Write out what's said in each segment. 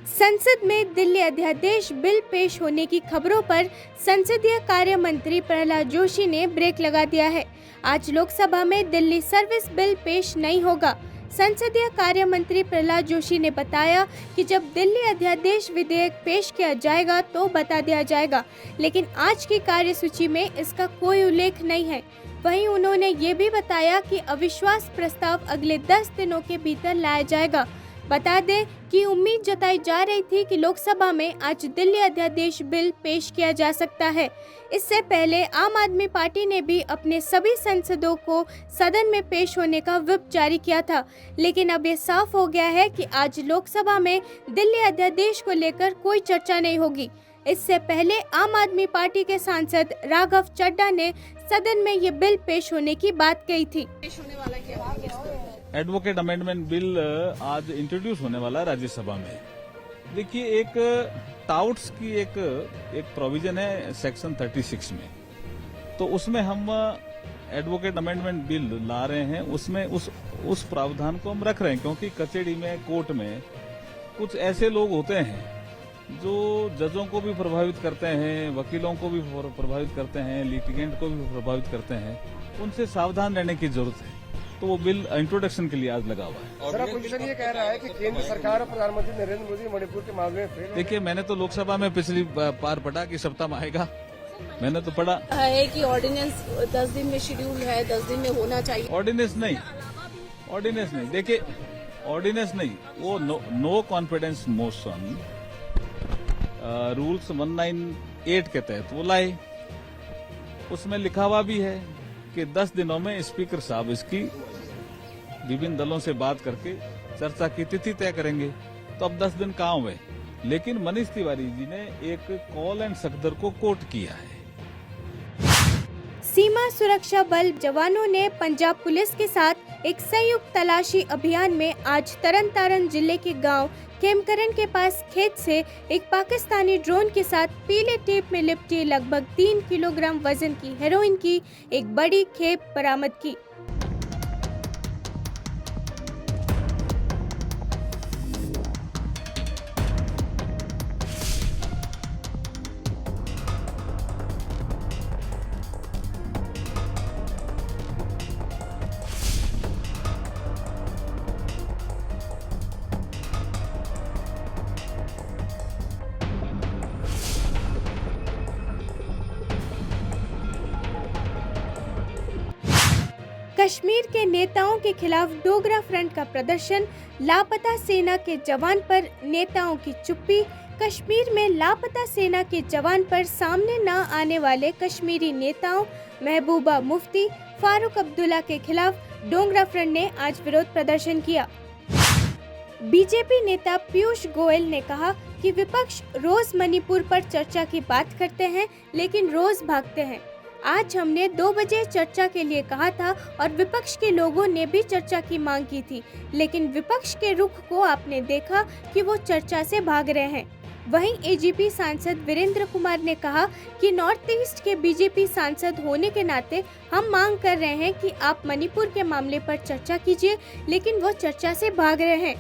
संसद में दिल्ली अध्यादेश बिल पेश होने की खबरों पर संसदीय कार्य मंत्री प्रहलाद जोशी ने ब्रेक लगा दिया है। आज लोकसभा में दिल्ली सर्विस बिल पेश नहीं होगा। संसदीय कार्य मंत्री प्रहलाद जोशी ने बताया कि जब दिल्ली अध्यादेश विधेयक पेश किया जाएगा तो बता दिया जाएगा, लेकिन आज की कार्यसूची में इसका कोई उल्लेख नहीं है। वहीं उन्होंने ये भी बताया कि अविश्वास प्रस्ताव अगले 10 दिनों के भीतर लाया जाएगा। बता दें कि उम्मीद जताई जा रही थी कि लोकसभा में आज दिल्ली अध्यादेश बिल पेश किया जा सकता है। इससे पहले आम आदमी पार्टी ने भी अपने सभी सांसदों को सदन में पेश होने का व्हिप जारी किया था, लेकिन अब ये साफ हो गया है कि आज लोकसभा में दिल्ली अध्यादेश को लेकर कोई चर्चा नहीं होगी। इससे पहले आम आदमी पार्टी के सांसद राघव चड्ढा ने सदन में ये बिल पेश होने की बात कही थी। एडवोकेट अमेंडमेंट बिल आज इंट्रोड्यूस होने वाला है राज्यसभा में। देखिए, एक टाउट्स की एक प्रोविजन है सेक्शन 36 में, तो उसमें हम एडवोकेट अमेंडमेंट बिल ला रहे हैं। उसमें उस प्रावधान को हम रख रहे हैं, क्योंकि कचहरी में, कोर्ट में कुछ ऐसे लोग होते हैं जो जजों को भी प्रभावित करते हैं, वकीलों को भी प्रभावित करते हैं, लिटिगेंट को भी प्रभावित करते हैं। उनसे सावधान रहने की जरूरत है, तो वो बिल इंट्रोडक्शन के लिए आज लगा हुआ है। सर, अपोजिशन ये कह रहा है कि केंद्र सरकार और प्रधानमंत्री नरेंद्र मोदी मणिपुर के मामले में फेल। देखिए, मैंने तो लोकसभा में पिछली बार पढ़ा कि सप्ताह में आएगा, मैंने तो पढ़ा है कि ऑर्डिनेंस 10 दिन में शेड्यूल है, 10 दिन में होना चाहिए। ऑर्डिनेंस नहीं, देखिए ऑर्डिनेंस नहीं, वो नो कॉन्फिडेंस मोशन रूल्स 198 के तहत वो लाए। उसमें लिखा हुआ भी है कि 10 दिनों में स्पीकर साहब इसकी विभिन्न दलों से बात करके चर्चा की तिथि तय करेंगे। तो अब 10 दिन कहाँ हुए, लेकिन मनीष तिवारी जी ने एक कॉल एंड सख्दर को कोट किया है। सीमा सुरक्षा बल जवानों ने पंजाब पुलिस के साथ एक संयुक्त तलाशी अभियान में आज तरन जिले के गांव खेमकरन के पास खेत से एक पाकिस्तानी ड्रोन के साथ पीले टेप में लिपटी लगभग 3 किलोग्राम वजन की हेरोइन की एक बड़ी खेप बरामद की। कश्मीर के नेताओं के खिलाफ डोगरा फ्रंट का प्रदर्शन, लापता सेना के जवान पर नेताओं की चुप्पी। कश्मीर में लापता सेना के जवान पर सामने न आने वाले कश्मीरी नेताओं महबूबा मुफ्ती, फारूक अब्दुल्ला के खिलाफ डोगरा फ्रंट ने आज विरोध प्रदर्शन किया। बीजेपी नेता पीयूष गोयल ने कहा कि विपक्ष रोज मणिपुर पर चर्चा की बात करते हैं, लेकिन रोज भागते हैं। आज हमने 2 बजे चर्चा के लिए कहा था और विपक्ष के लोगों ने भी चर्चा की मांग की थी, लेकिन विपक्ष के रुख को आपने देखा कि वो चर्चा से भाग रहे हैं। वहीं एजीपी सांसद वीरेंद्र कुमार ने कहा कि नॉर्थ ईस्ट के बीजेपी सांसद होने के नाते हम मांग कर रहे हैं कि आप मणिपुर के मामले पर चर्चा कीजिए, लेकिन वो चर्चा से भाग रहे हैं।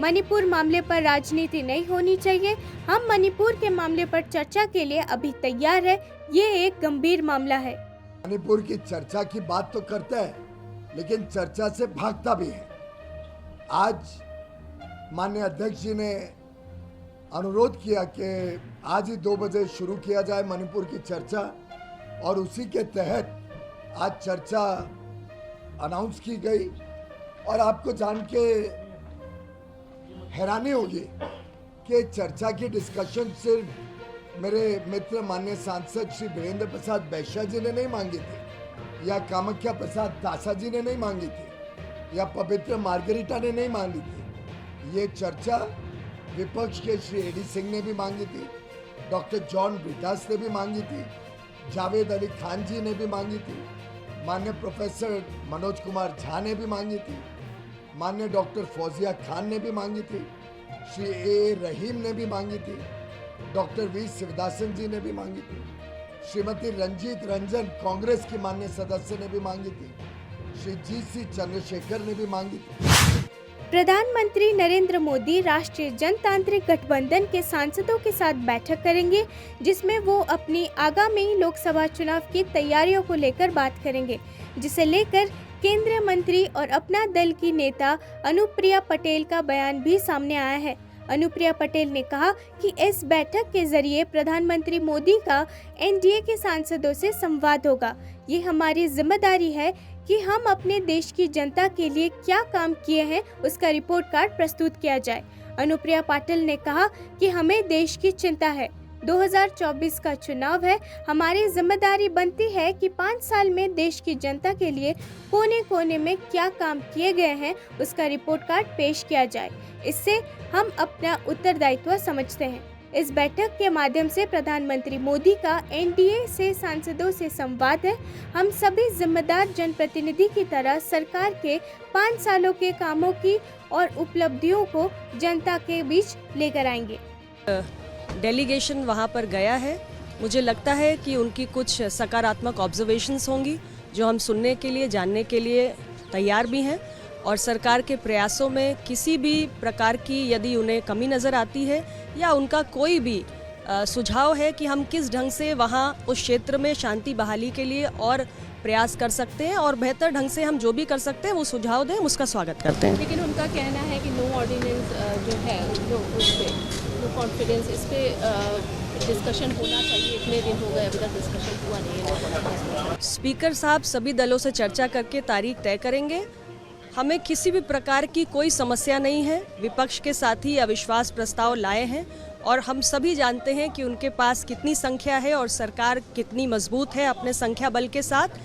मणिपुर मामले पर राजनीति नहीं होनी चाहिए। हम मणिपुर के मामले पर चर्चा के लिए अभी तैयार है। ये एक गंभीर मामला है। मणिपुर की चर्चा की बात तो करता है, लेकिन चर्चा से भागता भी है। आज माननीय अध्यक्ष जी ने अनुरोध किया कि आज ही 2 बजे शुरू किया जाए मणिपुर की चर्चा, और उसी के तहत आज चर्चा अनाउंस की गई। और आपको जान के हैरानी होगी कि चर्चा की डिस्कशन सिर्फ मेरे मित्र माननीय सांसद श्री वीरेंद्र प्रसाद बैश्या जी ने नहीं मांगी थी, या कामाख्या प्रसाद दासा जी ने नहीं मांगी थी, या पवित्र मार्गरीटा ने नहीं मांगी थी। ये चर्चा विपक्ष के श्री एडी सिंह ने भी मांगी थी, डॉक्टर जॉन ब्रिटास ने भी मांगी थी, जावेद अली खान जी ने भी मांगी थी, माननीय प्रोफेसर मनोज कुमार झा ने भी मांगी थी, माननीय डॉक्टर फौजिया खान ने भी मांगी थी, श्री ए रहीम ने भी मांगी थी, डॉक्टर वी शिवदासन जी ने भी मांगी थी, श्रीमती रंजीत रंजन कांग्रेस की माननीय सदस्य ने भी मांगी थी, श्री जी सी चंद्रशेखर ने भी मांगी थी। प्रधानमंत्री नरेंद्र मोदी राष्ट्रीय जनतांत्रिक गठबंधन के सांसदों के साथ बैठक करेंगे, जिसमें वो अपनी आगामी लोकसभा चुनाव की तैयारियों को लेकर बात करेंगे, जिसे लेकर केंद्रीय मंत्री और अपना दल की नेता अनुप्रिया पटेल का बयान भी सामने आया है। अनुप्रिया पटेल ने कहा कि इस बैठक के जरिए प्रधानमंत्री मोदी का एनडीए के सांसदों से संवाद होगा। ये हमारी जिम्मेदारी है कि हम अपने देश की जनता के लिए क्या काम किए हैं उसका रिपोर्ट कार्ड प्रस्तुत किया जाए। अनुप्रिया पटेल ने कहा कि हमें देश की चिंता है। 2024 का चुनाव है, हमारी जिम्मेदारी बनती है कि 5 साल में देश की जनता के लिए कोने कोने में क्या काम किए गए हैं उसका रिपोर्ट कार्ड पेश किया जाए। इससे हम अपना उत्तरदायित्व समझते हैं। इस बैठक के माध्यम से प्रधानमंत्री मोदी का एनडीए से सांसदों से संवाद है। हम सभी जिम्मेदार जनप्रतिनिधि की तरह सरकार के 5 सालों के कामों की और उपलब्धियों को जनता के बीच लेकर आएंगे। डेलीगेशन वहाँ पर गया है। मुझे लगता है कि उनकी कुछ सकारात्मक ऑब्जर्वेशंस होंगी जो हम सुनने के लिए, जानने के लिए तैयार भी हैं, और सरकार के प्रयासों में किसी भी प्रकार की यदि उन्हें कमी नज़र आती है या उनका कोई भी सुझाव है कि हम किस ढंग से वहाँ उस क्षेत्र में शांति बहाली के लिए और प्रयास कर सकते हैं और बेहतर ढंग से हम जो भी कर सकते हैं वो सुझाव दें, उसका स्वागत करते हैं। लेकिन उनका कहना है कि नो ऑर्डिनेंस जो है, नो कॉन्फिडेंस, इस पे डिस्कशन होना चाहिए। इतने दिन हो गए अभी तक डिस्कशन हुआ नहीं है। स्पीकर साहब सभी दलों से चर्चा करके तारीख तय करेंगे। हमें किसी भी प्रकार की कोई समस्या नहीं है। विपक्ष के साथी अविश्वास प्रस्ताव लाए हैं और हम सभी जानते हैं कि उनके पास कितनी संख्या है और सरकार कितनी मजबूत है अपने संख्या बल के साथ।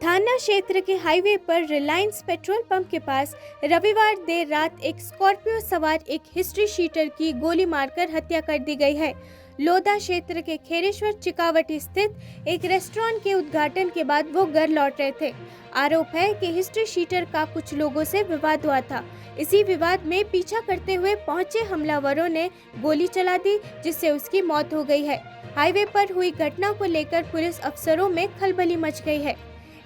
थाना क्षेत्र के हाईवे पर रिलायंस पेट्रोल पंप के पास रविवार देर रात एक स्कॉर्पियो सवार एक हिस्ट्री शीटर की गोली मारकर हत्या कर दी गई है। लोधा क्षेत्र के खेरेश्वर चिकावटी स्थित एक रेस्टोरेंट के उद्घाटन के बाद वो घर लौट रहे थे। आरोप है कि हिस्ट्री शीटर का कुछ लोगों से विवाद हुआ था। इसी विवाद में पीछा करते हुए पहुंचे हमलावरों ने गोली चला दी, जिससे उसकी मौत हो गई है। हाईवे पर हुई घटना को लेकर पुलिस अफसरों में खलबली मच गई है।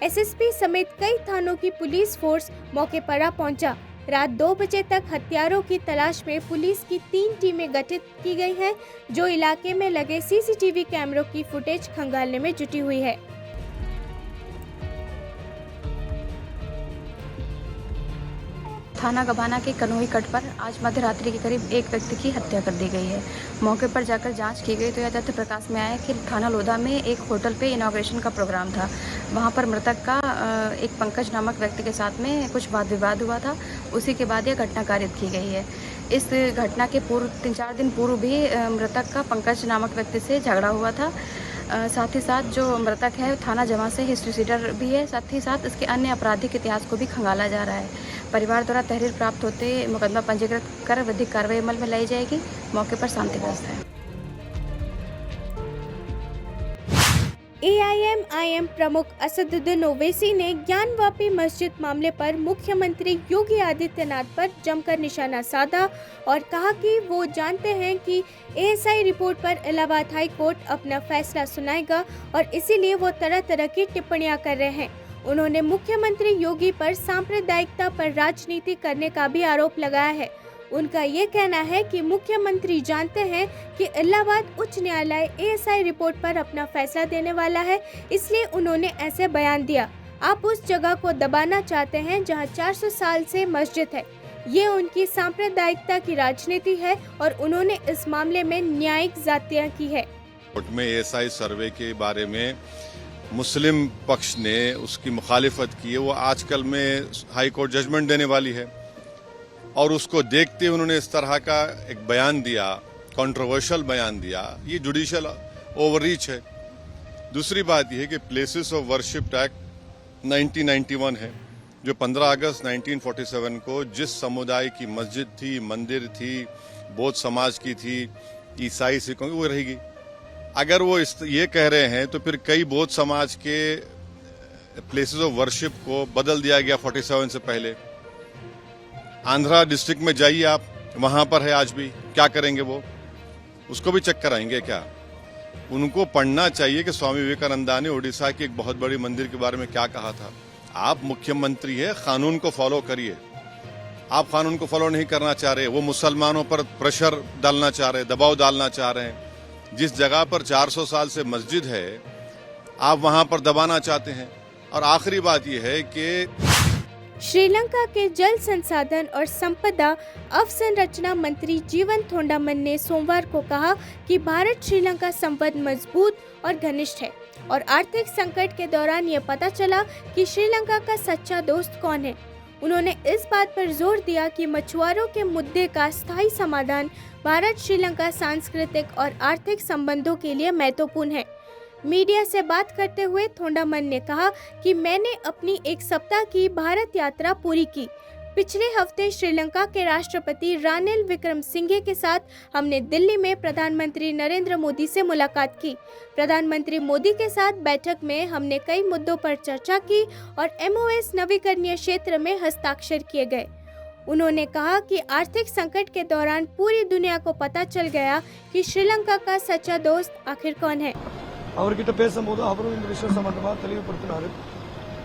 एसएसपी समेत कई थानों की पुलिस फोर्स मौके पर आ पहुंचा। रात 2 बजे तक हत्यारों की तलाश में पुलिस की 3 टीमें गठित की गई हैं, जो इलाके में लगे सीसीटीवी कैमरों की फुटेज खंगालने में जुटी हुई है। थाना गभाना के कनोई कट पर आज मध्य रात्रि के करीब एक व्यक्ति की हत्या कर दी गई है। मौके पर जाकर जांच की गई तो यह तथ्य प्रकाश में आया कि थाना लोधा में एक होटल पे इनॉग्रेशन का प्रोग्राम था। वहां पर मृतक का एक पंकज नामक व्यक्ति के साथ में कुछ वाद विवाद हुआ था। उसी के बाद यह घटना कारित की गई है। इस घटना के पूर्व 3-4 दिन पूर्व भी मृतक का पंकज नामक व्यक्ति से झगड़ा हुआ था। साथ ही साथ जो मृतक है थाना जमा से हिस्ट्री शीटर भी है। साथ ही साथ इसके अन्य आपराधिक इतिहास को भी खंगाला जा रहा है। परिवार द्वारा तहरीर प्राप्त होते मुकदमा पंजीकृत कर विधिक कार्रवाई अमल में लाई जाएगी। मौके पर शांति व्यवस्था है। AIMIM प्रमुख असदुद्दीन ओवैसी ने ज्ञानवापी मस्जिद मामले पर मुख्यमंत्री योगी आदित्यनाथ पर जमकर निशाना साधा और कहा कि वो जानते हैं कि ASI रिपोर्ट पर इलाहाबाद हाई कोर्ट अपना फैसला सुनाएगा और इसीलिए वो तरह तरह की टिप्पणियां कर रहे हैं। उन्होंने मुख्यमंत्री योगी पर सांप्रदायिकता पर राजनीति करने का भी आरोप लगाया है। उनका ये कहना है कि मुख्यमंत्री जानते हैं कि इलाहाबाद उच्च न्यायालय ASI रिपोर्ट पर अपना फैसला देने वाला है, इसलिए उन्होंने ऐसे बयान दिया। आप उस जगह को दबाना चाहते हैं जहां 400 साल से मस्जिद है। ये उनकी सांप्रदायिकता की राजनीति है और उन्होंने इस मामले में न्यायिक जातियां की है। कोर्ट में ASI सर्वे के बारे में मुस्लिम पक्ष ने उसकी मुखालिफत की है। वो आजकल में हाई कोर्ट जजमेंट देने वाली है और उसको देखते उन्होंने इस तरह का एक बयान दिया, कंट्रोवर्शियल बयान दिया। ये जुडिशियल ओवररीच है। दूसरी बात यह है कि प्लेसेस ऑफ वर्शिप एक्ट 1991 है, जो 15 अगस्त 1947 को जिस समुदाय की मस्जिद थी, मंदिर थी, बौद्ध समाज की थी, ईसाई सिखों की, वो रहेगी। अगर वो ये कह रहे हैं तो फिर कई बौद्ध समाज के प्लेसेस ऑफ वर्शिप को बदल दिया गया 47 से पहले। आंध्रा डिस्ट्रिक्ट में जाइए आप, वहां पर है आज भी। क्या करेंगे वो? उसको भी चेक कराएंगे क्या? उनको पढ़ना चाहिए कि स्वामी विवेकानंदा ने उड़ीसा की एक बहुत बड़ी मंदिर के बारे में क्या कहा था। आप मुख्यमंत्री है, कानून को फॉलो करिए। आप कानून को फॉलो नहीं करना चाह रहे, वो मुसलमानों पर प्रेशर डालना चाह रहे, दबाव डालना चाह रहे हैं। जिस जगह पर 400 साल से मस्जिद है आप वहां पर दबाना चाहते हैं। और आखिरी बात यह है कि श्रीलंका के जल संसाधन और संपदा अवसंरचना मंत्री जीवन थोंडामन ने सोमवार को कहा कि भारत श्रीलंका संबंध मजबूत और घनिष्ठ है और आर्थिक संकट के दौरान ये पता चला कि श्रीलंका का सच्चा दोस्त कौन है। उन्होंने इस बात पर जोर दिया कि मछुआरों के मुद्दे का स्थायी समाधान भारत श्रीलंका सांस्कृतिक और आर्थिक संबंधों के लिए महत्वपूर्ण है। मीडिया से बात करते हुए थोंडामन ने कहा कि मैंने अपनी एक सप्ताह की भारत यात्रा पूरी की। पिछले हफ्ते श्रीलंका के राष्ट्रपति रानिल विक्रमसिंघे के साथ हमने दिल्ली में प्रधानमंत्री नरेंद्र मोदी से मुलाकात की। प्रधानमंत्री मोदी के साथ बैठक में हमने कई मुद्दों पर चर्चा की और MOS नवीकरणीय क्षेत्र में हस्ताक्षर किए गए। उन्होंने कहा कि आर्थिक संकट के दौरान पूरी दुनिया को पता चल गया कि श्रीलंका का सच्चा दोस्त आखिर कौन है। அவர்கிட்ட பேசும்போது அவரும் இந்த விஷயம் சம்பந்தமாக தெளிவுபடுத்தினார்.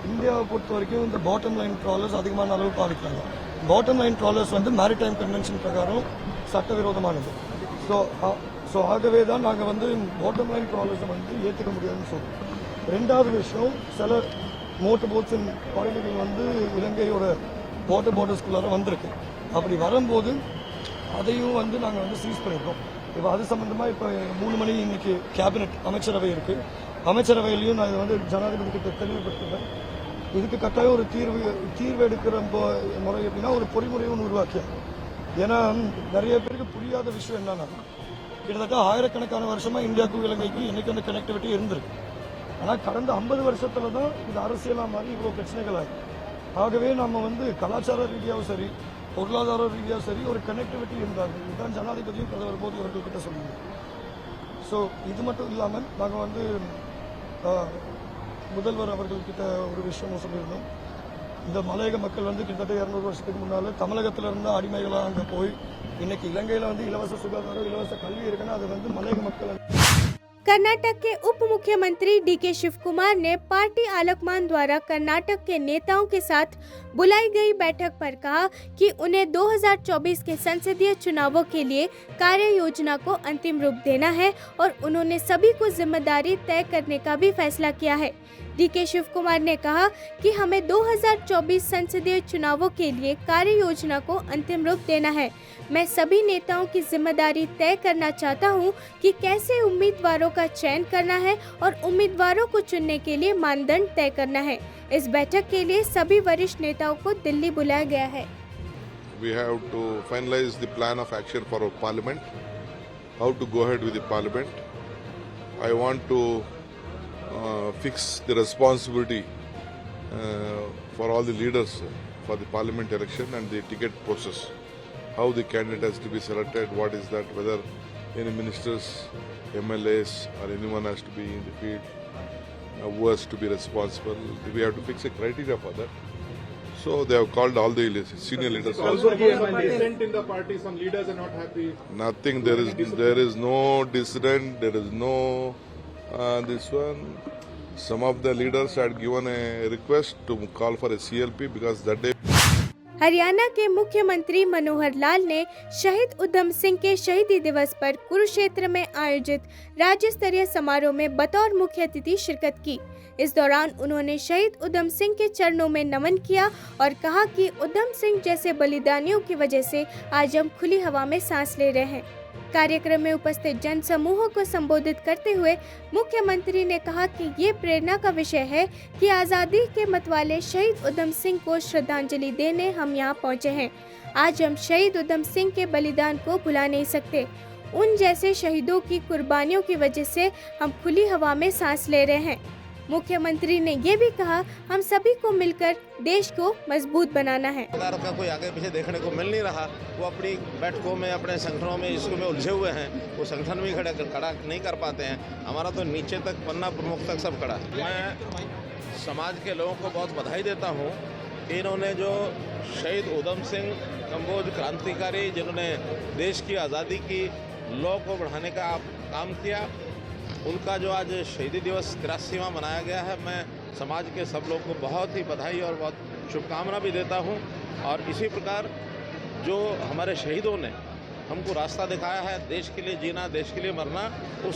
இந்தியாவை பொறுத்த வரைக்கும் இந்த பாட்டம் லைன் ட்ராலர்ஸ் அதிகமான அளவு பாதிக்கிறாங்க. பாட்டம் லைன் ட்ராலர்ஸ் வந்து மேரிடைம் கன்வென்ஷன் பிரகாரம் சட்டவிரோதமானது. ஸோ ஆகவே தான் நாங்கள் வந்து பாட்டம் லைன் ட்ராலர்ஸை வந்து ஏற்றுக்க முடியாதுன்னு சொல்கிறோம். ரெண்டாவது விஷயம், சில மோட்டர் போட்ஸ் குழந்தைகள் வந்து இலங்கையோட வாட்டர் பார்டர்ஸ்குள்ளார வந்திருக்கு. அப்படி வரும்போது அதையும் வந்து நாங்கள் வந்து சீஸ் பண்ணியிருக்கோம். இப்போ அது சம்பந்தமாக இப்போ 3 மணி இன்னைக்கு கேபினெட் அமைச்சரவை இருக்குது. அமைச்சரவையிலையும் நான் இதை வந்து ஜனாதிபதி கிட்ட தெளிவுபடுத்துகிறேன். இதுக்கு கட்டாயம் ஒரு தீர்வு எடுக்கிற முறை எப்படின்னா ஒரு பொறிமுறையை ஒன்று உருவாக்கியாங்க. ஏன்னா நிறைய பேருக்கு புரியாத விஷயம் என்னன்னா, கிட்டத்தட்ட ஆயிரக்கணக்கான வருஷமாக இந்தியாவுக்கும் இலங்கைக்கும் இன்னைக்கு அந்த கனெக்டிவிட்டி இருந்திருக்கு. ஆனால் கடந்த 50 வருஷத்துல தான் இது அரசியலாக மாதிரி இவ்வளோ பிரச்சனைகள் ஆகுது. ஆகவே நம்ம வந்து கலாச்சார ரீதியாகவும் சரி, பொருளாதார ரீதியாக சரி ஒரு கனெக்டிவிட்டி இருந்தாங்க. இதுதான் ஜனாதிபதியும் பிரதமர் மோடி அவர்கள்கிட்ட சொல்லுங்க. ஸோ இது மட்டும் இல்லாமல் நாங்கள் வந்து முதல்வர் அவர்கள்கிட்ட ஒரு விஷயமும் சொல்லியிருந்தோம். இந்த மலையக மக்கள் வந்து கிட்டத்தட்ட 200 வருஷத்துக்கு முன்னால் தமிழகத்தில் இருந்த அடிமைகளாக அங்கே போய் இன்னைக்கு இலங்கையில் வந்து இலவச சுகாதாரம், இலவச கல்வி இருக்குன்னா அது வந்து மலையக மக்கள்। कर्नाटक के उप मुख्यमंत्री DK शिव कुमार ने पार्टी आलकमान द्वारा कर्नाटक के नेताओं के साथ बुलाई गई बैठक पर कहा कि उन्हें 2024 के संसदीय चुनावों के लिए कार्य योजना को अंतिम रूप देना है और उन्होंने सभी को जिम्मेदारी तय करने का भी फैसला किया है। DK शिव कुमार ने कहा कि हमें 2024 संसदीय चुनावों के लिए कार्य योजना को अंतिम रूप देना है। मैं सभी नेताओं की जिम्मेदारी तय करना चाहता हूं कि कैसे उम्मीदवारों का चयन करना है और उम्मीदवारों को चुनने के लिए मानदंड तय करना है। इस बैठक के लिए सभी वरिष्ठ नेताओं को दिल्ली बुलाया गया है। We have to finalize the plan of action for our parliament, how to go ahead with the parliament. I want to fix the responsibility for all the leaders for the parliament election and the ticket process. How the candidate has to be selected, what is that, whether any ministers, MLAs or anyone has to be in the field, who has to be responsible. We have to fix a criteria for that. So they have called all the senior leaders. Also, dissent in the party. Some leaders are not happy. Nothing. There is no dissent. There is no this one. Some of the leaders had given a request to call for a CLP because that day. Haryana के मुख्यमंत्री मनोहर लाल ने शहीद उधम सिंह के शहीदी दिवस पर कुरुक्षेत्र में आयोजित राज्य स्तरीय समारोह में बतौर मुख्य अतिथि शिरकत की। इस दौरान उन्होंने शहीद उधम सिंह के चरणों में नमन किया और कहा कि उधम सिंह जैसे बलिदानियों की वजह से आज हम खुली हवा में सांस ले रहे हैं। कार्यक्रम में उपस्थित जन समूहों को संबोधित करते हुए मुख्यमंत्री ने कहा कि ये प्रेरणा का विषय है कि आज़ादी के मतवाले शहीद उधम सिंह को श्रद्धांजलि देने हम यहाँ पहुँचे हैं। आज हम शहीद उधम सिंह के बलिदान को भुला नहीं सकते। उन जैसे शहीदों की कुर्बानियों की वजह से हम खुली हवा में सांस ले रहे हैं। मुख्यमंत्री ने ये भी कहा, हम सभी को मिलकर देश को मजबूत बनाना है। सरकार का कोई आगे पीछे देखने को मिल नहीं रहा। वो अपनी बैठकों में, अपने संगठनों में, इसको में उलझे हुए हैं। वो संगठन भी खड़ा नहीं कर पाते हैं। हमारा तो नीचे तक पन्ना प्रमुख तक सब खड़ा है। मैं समाज के लोगों को बहुत बधाई देता हूँ कि इन्होंने जो शहीद उधम सिंह कम्बोज क्रांतिकारी, जिन्होंने देश की आज़ादी की लौ को बढ़ाने का काम किया, उनका जो आज शहीदी दिवस 83वां मनाया गया है, मैं समाज के सब लोग को बहुत ही बधाई और बहुत शुभकामना भी देता हूं। और इसी प्रकार जो हमारे शहीदों ने हमको रास्ता दिखाया है, देश के लिए जीना, देश के लिए मरना, उस